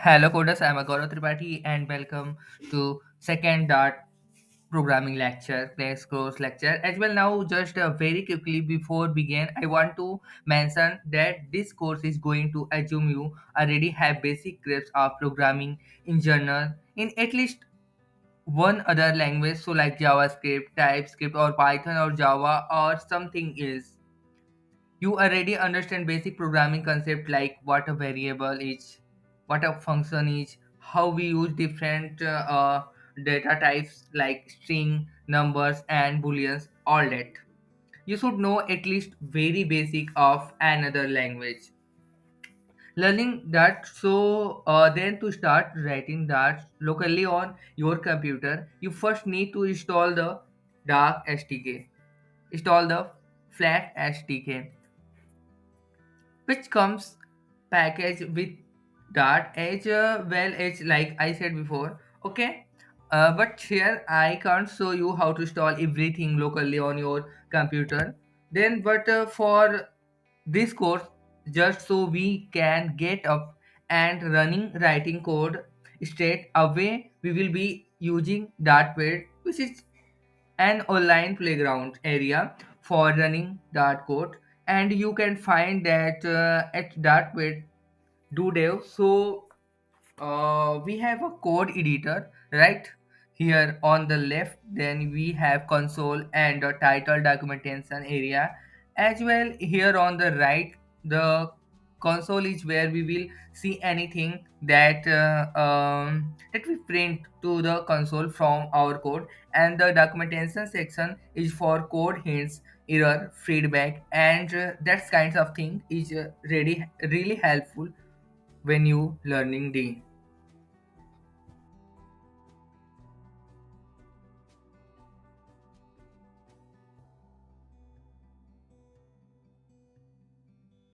Hello coders, I'm Gaurav Tripathi and welcome to second Dart programming lecture, place course lecture. As well now just very quickly before begin, I want to mention that this course is going to assume you already have basic grips of programming in general in at least one other language, so like JavaScript, TypeScript or Python or Java or something else. You already understand basic programming concept like what a variable is, what a function is, how we use different data types like string, numbers and booleans, all that. You should know at least very basic of another language. Learning that, so then to start writing that locally on your computer, you first need to install the dark SDK, install the flat SDK, which comes packaged with Dart as well as like I said before. Okay, but here I can't show you how to install everything locally on your computer. Then, but for this course, just so we can get up and running writing code straight away, we will be using DartPad, which is an online playground area for running Dart code, and you can find that at DartPad do dev. So we have a code editor right here on the left, then we have console and the title documentation area as well. Here on the right, the console is where we will see anything that we print to the console from our code, and the documentation section is for code hints, error, feedback, and that kinds of thing is really helpful when you learning D.